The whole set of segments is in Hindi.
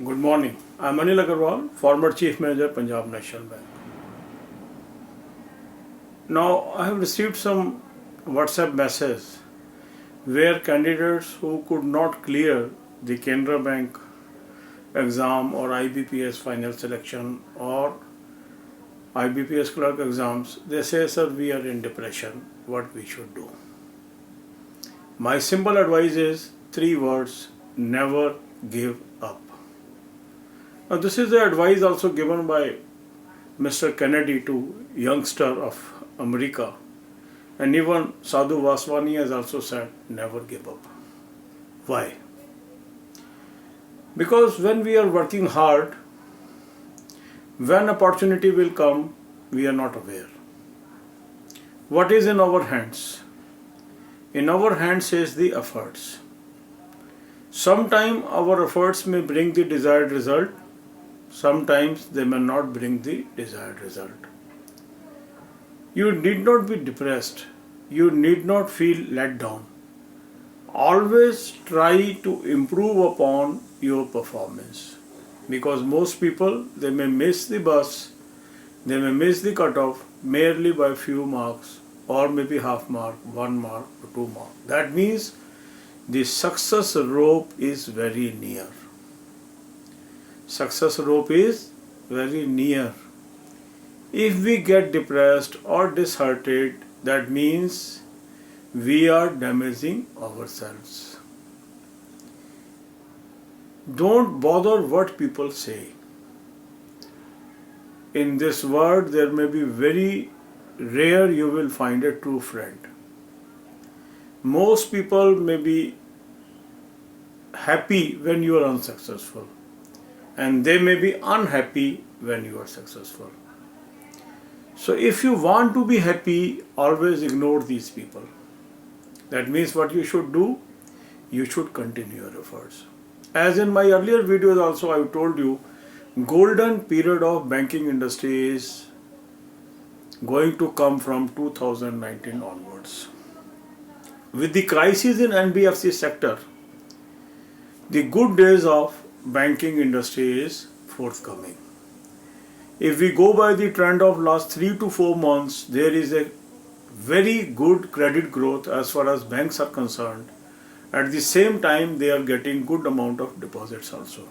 Good morning. I'm Anil Agarwal, former Chief Manager, Punjab National Bank. Now, I have received some WhatsApp messages where candidates who could not clear the Canara Bank exam or IBPS final selection or IBPS clerk exams, they say, sir, we are in depression, what we should do. My simple advice is three words: never give up. Now, this is the advice also given by Mr. Kennedy to youngster of America, and even Sadhu Vaswani has also said never give up. Why? Because when we are working hard, when opportunity will come, we are not aware. What is in our hands? In our hands is the efforts. Sometimes our efforts may bring the desired result, sometimes they may not bring the desired result. You need not be depressed. You need not feel let down. Always try to improve upon your performance. Because most people, they may miss the bus, they may miss the cutoff merely by few marks or maybe half mark, 1 mark or 2 mark. That means the success rope is very near. Success rope is very near. If we get depressed or disheartened, that means we are damaging ourselves. Don't bother what people say. In this world, there may be very rare you will find a true friend. Most people may be happy when you are unsuccessful, and they may be unhappy when you are successful. So if you want to be happy, always ignore these people. That means what you should do, you should continue your efforts. As in my earlier videos also I told you, golden period of banking industry is going to come from 2019 onwards. With the crisis in NBFC sector, the good days of banking industry is forthcoming. If we go by the trend of last 3 to 4 months, there is a very good credit growth as far as banks are concerned. At the same time, they are getting good amount of deposits also,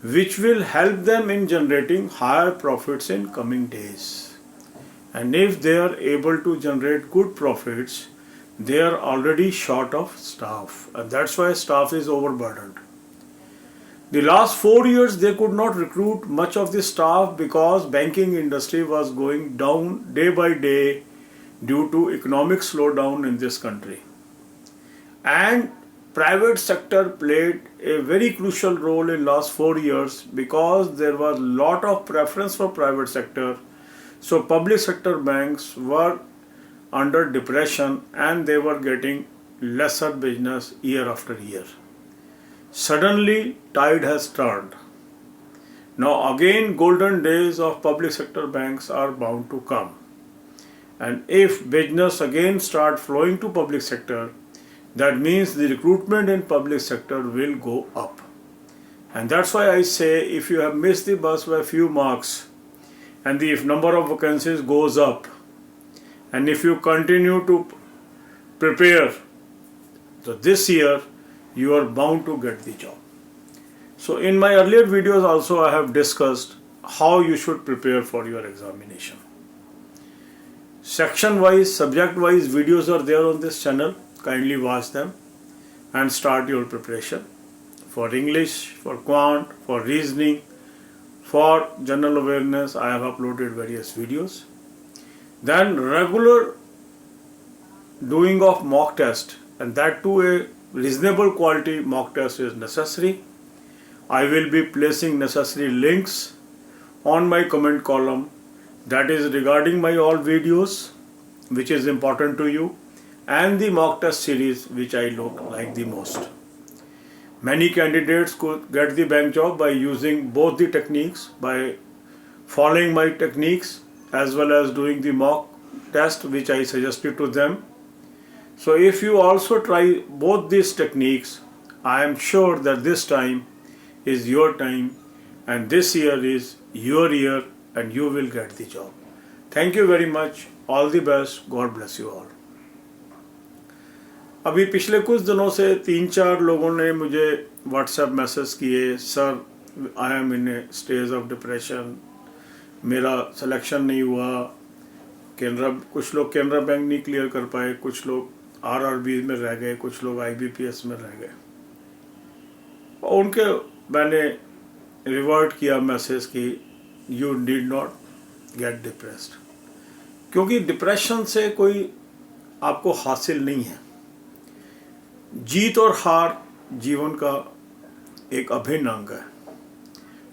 which will help them in generating higher profits in coming days. And if they are able to generate good profits, they are already short of staff, and that's why staff is overburdened. The last 4 years they could not recruit much of the staff because banking industry was going down day by day due to economic slowdown in this country. And private sector played a very crucial role in last 4 years because there was a lot of preference for private sector. So public sector banks were under depression and they were getting lesser business year after year. Suddenly tide has turned. Now again golden days of public sector banks are bound to come. And if business again start flowing to public sector, that means the recruitment in public sector will go up. And that's why I say if you have missed the bus by a few marks and the number of vacancies goes up, and if you continue to prepare, so this year you are bound to get the job. So in my earlier videos also I have discussed how you should prepare for your examination. Section wise, subject wise videos are there on this channel. Kindly watch them and start your preparation for English, for Quant, for reasoning, for general awareness. I have uploaded various videos. Then regular doing of mock test, and that too a reasonable quality mock test is necessary. I will be placing necessary links on my comment column, that is regarding my all videos which is important to you, and the mock test series which I like the most. Many candidates could get the bank job by using both the techniques, by following my techniques as well as doing the mock test which I suggested to them. So if you also try both these techniques, I am sure that this time is your time and this year is your year and you will get the job. Thank you very much. All the best. God bless you all. अभी पिछले कुछ दिनों से 3-4 लोगों ने मुझे व्हाट्सएप मैसेज किए, sir I am in a stage of depression, मेरा सिलेक्शन नहीं हुआ, कुछ लोग कैनरा बैंक नहीं क्लियर कर पाए, कुछ लोग आरआरबी में रह गए, कुछ लोग आईबीपीएस में रह गए। और उनके मैंने रिवर्ट किया मैसेज कि you need not get depressed, क्योंकि डिप्रेशन से कोई आपको हासिल नहीं है। जीत और हार जीवन का एक अभिन्न अंग है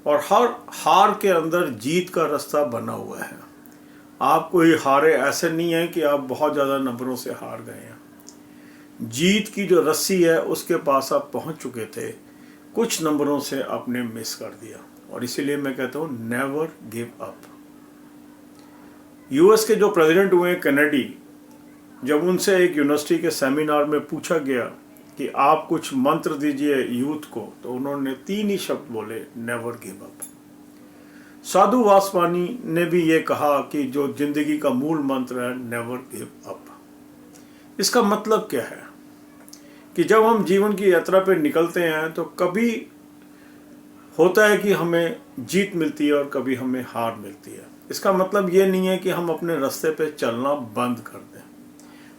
और हर हार के अंदर जीत का रास्ता बना हुआ है। आप कोई हारे ऐसे नहीं है कि आप बहुत ज़्यादा नंबरों से हार गए हैं। जीत की जो रस्सी है उसके पास आप पहुंच चुके थे, कुछ नंबरों से आपने मिस कर दिया। और इसीलिए मैं कहता हूँ नेवर गिव अप। यूएस के जो प्रेसिडेंट हुए कैनेडी, जब उनसे एक यूनिवर्सिटी के सेमिनार में पूछा गया कि आप कुछ मंत्र दीजिए यूथ को, तो उन्होंने 3 ही शब्द बोले, नेवर गिव अप। साधु वासवानी ने भी ये कहा कि जो जिंदगी का मूल मंत्र है, नेवर गिव अप। इसका मतलब क्या है कि जब हम जीवन की यात्रा पे निकलते हैं तो कभी होता है कि हमें जीत मिलती है और कभी हमें हार मिलती है। इसका मतलब ये नहीं है कि हम अपने रास्ते पे चलना बंद कर दें।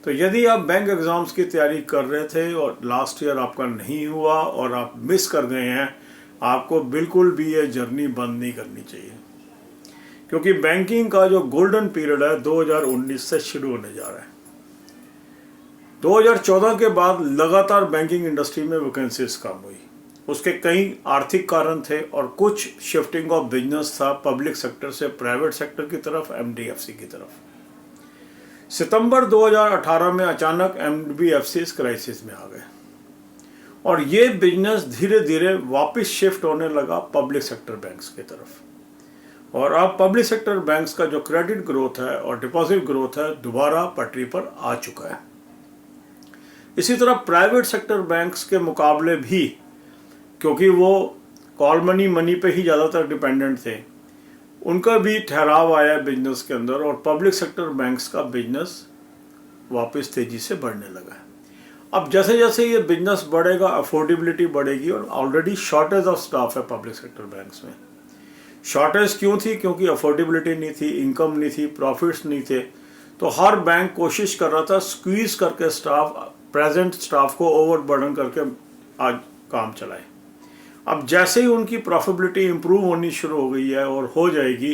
तो यदि आप बैंक एग्जाम्स की तैयारी कर रहे थे और लास्ट ईयर आपका नहीं हुआ और आप मिस कर गए हैं, आपको बिल्कुल भी ये जर्नी बंद नहीं करनी चाहिए, क्योंकि बैंकिंग का जो गोल्डन पीरियड है 2019 से शुरू होने जा रहा है। 2014 के बाद लगातार बैंकिंग इंडस्ट्री में वैकेंसीज कम हुई। उसके कई आर्थिक कारण थे और कुछ शिफ्टिंग ऑफ बिजनेस था पब्लिक सेक्टर से प्राइवेट सेक्टर की तरफ, एमडीएफसी की तरफ। सितंबर 2018 में अचानक एमडीएफसी क्राइसिस में आ गए और ये बिजनेस धीरे धीरे वापस शिफ्ट होने लगा पब्लिक सेक्टर बैंक्स की तरफ। और अब पब्लिक सेक्टर बैंक्स का जो क्रेडिट ग्रोथ है और डिपॉजिट ग्रोथ है दोबारा पटरी पर आ चुका है। इसी तरह प्राइवेट सेक्टर बैंक्स के मुकाबले भी, क्योंकि वो कॉल मनी पे ही ज़्यादातर डिपेंडेंट थे, उनका भी ठहराव आया बिजनेस के अंदर और पब्लिक सेक्टर बैंक्स का बिजनेस वापस तेजी से बढ़ने लगा है। अब जैसे जैसे ये बिजनेस बढ़ेगा, अफोर्डेबिलिटी बढ़ेगी और ऑलरेडी शॉर्टेज ऑफ स्टाफ है पब्लिक सेक्टर बैंक्स में। शॉर्टेज क्यों थी? क्योंकि अफोर्डेबिलिटी नहीं थी, इनकम नहीं थी, प्रॉफिट्स नहीं थे। तो हर बैंक कोशिश कर रहा था स्क्वीज करके प्रेजेंट स्टाफ को ओवरबर्डन करके आज काम चलाए। अब जैसे ही उनकी प्रॉफिटेबिलिटी इंप्रूव होनी शुरू हो गई है और हो जाएगी,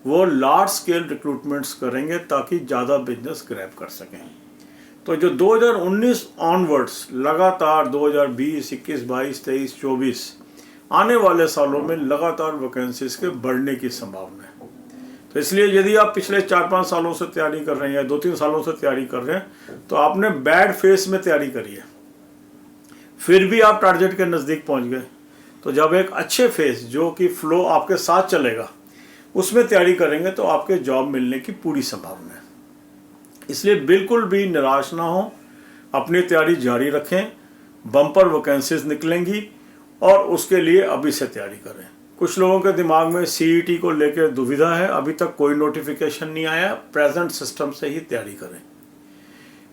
वो लार्ज स्केल रिक्रूटमेंट्स करेंगे ताकि ज़्यादा बिजनेस ग्रैब कर सकें। तो जो 2019 ऑनवर्ड्स लगातार 2020, 21, 22, 23, 24 आने वाले सालों में लगातार वैकेंसीज के बढ़ने की संभावना है। तो इसलिए यदि आप पिछले 4-5 सालों से तैयारी कर रहे हैं या 2-3 सालों से तैयारी कर रहे हैं, तो आपने बैड फेस में तैयारी करी है, फिर भी आप टारगेट के नज़दीक पहुंच गए। तो जब एक अच्छे फेस जो कि फ्लो आपके साथ चलेगा उसमें तैयारी करेंगे तो आपके जॉब मिलने की पूरी संभावना है। इसलिए बिल्कुल भी निराश ना हो, अपनी तैयारी जारी रखें। बम्पर वैकेंसीज निकलेंगी और उसके लिए अभी से तैयारी करें। कुछ लोगों के दिमाग में सीईटी को लेकर दुविधा है, अभी तक कोई नोटिफिकेशन नहीं आया, प्रेजेंट सिस्टम से ही तैयारी करें।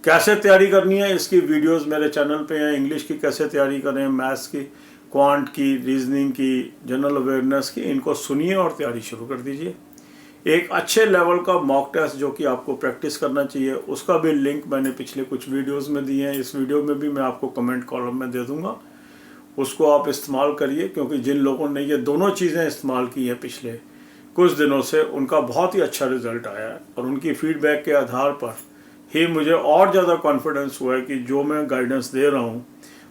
कैसे तैयारी करनी है इसकी वीडियोस मेरे चैनल पे हैं। इंग्लिश की कैसे तैयारी करें, मैथ्स की, क्वांट की, रीजनिंग की, जनरल अवेयरनेस की, इनको सुनिए और तैयारी शुरू कर दीजिए। एक अच्छे लेवल का मॉक टेस्ट जो कि आपको प्रैक्टिस करना चाहिए, उसका भी लिंक मैंने पिछले कुछ वीडियोस में दिए हैं। इस वीडियो में भी मैं आपको कमेंट कॉलम में दे दूंगा, उसको आप इस्तेमाल करिए, क्योंकि जिन लोगों ने ये दोनों चीज़ें इस्तेमाल की हैं पिछले कुछ दिनों से, उनका बहुत ही अच्छा रिजल्ट आया है और उनकी फीडबैक के आधार पर ही मुझे और ज़्यादा कॉन्फिडेंस हुआ है कि जो मैं गाइडेंस दे रहा हूँ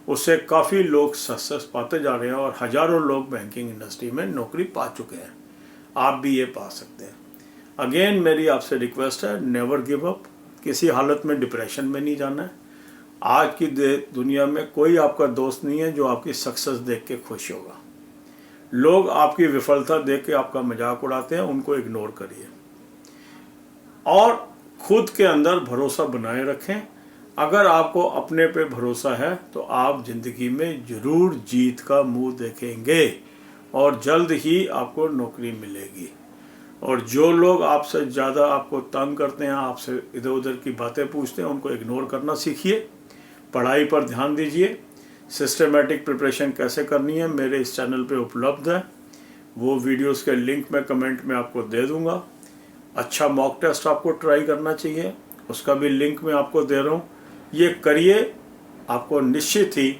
उससे काफ़ी लोग सक्सेस पाते जा रहे हैं और हज़ारों लोग बैंकिंग इंडस्ट्री में नौकरी पा चुके हैं। आप भी ये पा सकते हैं। अगेन मेरी आपसे रिक्वेस्ट है, नेवर गिव अप। किसी हालत में डिप्रेशन में नहीं जाना है। आज की दुनिया में कोई आपका दोस्त नहीं है जो आपकी सक्सेस देख के खुश होगा। लोग आपकी विफलता देख के आपका मजाक उड़ाते हैं, उनको इग्नोर करिए और खुद के अंदर भरोसा बनाए रखें। अगर आपको अपने पे भरोसा है तो आप जिंदगी में जरूर जीत का मुंह देखेंगे। और जल्द ही आपको नौकरी मिलेगी। और जो लोग आपसे ज़्यादा आपको तंग करते हैं, आपसे इधर उधर की बातें पूछते हैं, उनको इग्नोर करना सीखिए। पढ़ाई पर ध्यान दीजिए। सिस्टमेटिक प्रिपरेशन कैसे करनी है मेरे इस चैनल पे उपलब्ध है, वो वीडियोस के लिंक मैं कमेंट में आपको दे दूंगा। अच्छा मॉक टेस्ट आपको ट्राई करना चाहिए, उसका भी लिंक मैं आपको दे रहा हूँ। ये करिए, आपको निश्चित ही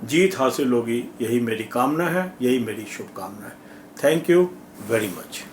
जीत हासिल होगी। यही मेरी कामना है, यही मेरी शुभकामना है। Thank you very much.